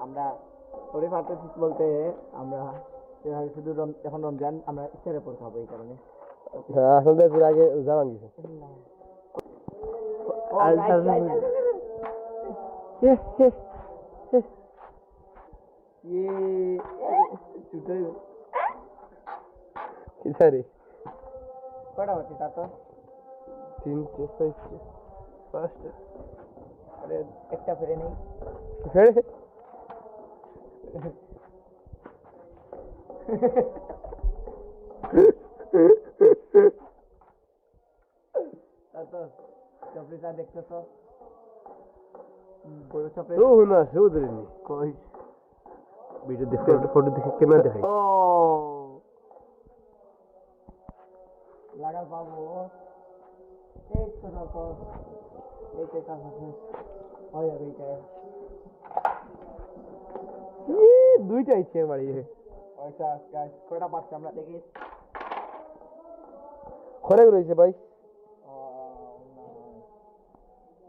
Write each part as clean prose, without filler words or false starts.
আমরা শরীফ আর্টিস্ট বলতে আমরা শুধু এখন রমজান আমরা ইফতারের পর খাবো এই কারণে। হ্যাঁ আসলে পুরো আগে জামান গেছে সরি কটা হচ্ছে তা তো 3 6 ফার্স্ট আরে একটা ফেরে নেই ফেরে তো চপড়িটা দেখতেছো বড় চপড়ি ও না সুদরিনি কই ভিডিও দেখে ফটো দেখে কেমন দেখাই ও লাগা পাবো এই তো তো এইটা কাজ আছে হয় আর এইটা দুইটা ইচ্ছে বাড়ি আচ্ছা গাইস কয়টা পাচ্ছি আমরা দেখি খরে রয়েছে ভাই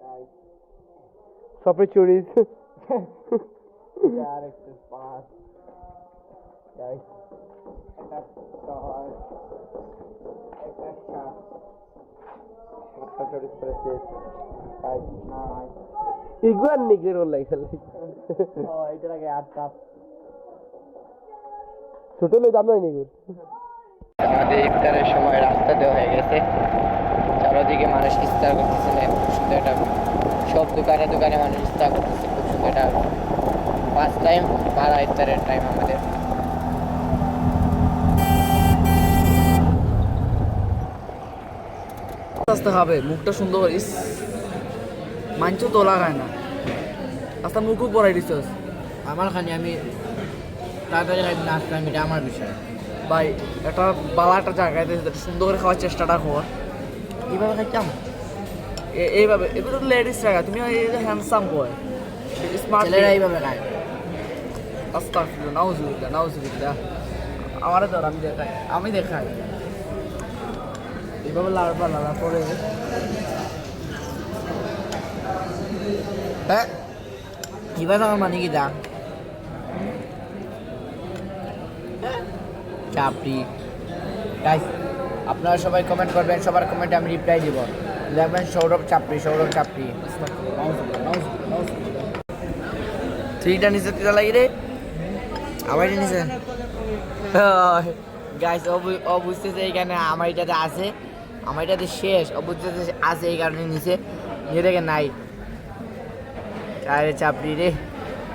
গাইস সপরে চুরিজ यार एक पास गाइस এটা কয় এটা সাতটা চড়ি করেছে গাইস নাই ইগুয়ান নিগের ওলাই খালি ও এটা লাগে আটটা ছোট লোক দাম নাই নিগুর আমাদের ইফতারের সময় রাস্তা দেওয়া হয়ে গেছে, চারদিকে মানুষ ইফতার করতেছে, খুব সুন্দর এটা সব দোকানে দোকানে মানুষ ইফতার করতেছে, খুব সুন্দর এটা ফার্স্ট টাইম পাড়া ইফতারের টাইম আমাদের। আস্তে খাবে মুখটা সুন্দর ইস মাংস তো লাগায় না আস্তে মুখও পরাই দিছস আমার খানি আমি তাড়াতাড়ি না আসলাম, এটা আমার বিষয় ভাই একটা বালা একটা জায়গায় সুন্দর করে খাওয়ার চেষ্টাটা কর। কীভাবে খাইতাম এইভাবে এগুলো তো লেডিস জায়গা, তুমি এই যে হ্যান্ডসাম বয় স্মার্ট ছেলেরা এইভাবে খায়। আস্তাগফিরুল্লাহ নাউজুবিল্লাহ নাউজুবিল্লাহ আমারে ধর আমি দেখাই এইভাবে লাড়বা লাড়া করে হ্যাঁ কীভাবে আমার মানে কি দা চাপড়ি। গাইস আপনারা সবাই কমেন্ট করবেন, সবার কমেন্টে আমি রিপ্লাই দিব, দেখবেন সৌরভ চাপড়ি সৌরভ চাপড়ি। থ্রিটা নিচে তিতা লাগি রে আমার এটা নিছে গাইস ও বুঝতেছে এইখানে আমার এটাতে আছে, আমার এটাতে শেষ, ও বুঝতেছে আছে এই কারণে নিচে, নিয়ে দেখে নাই। আরে চাপড়ি রে।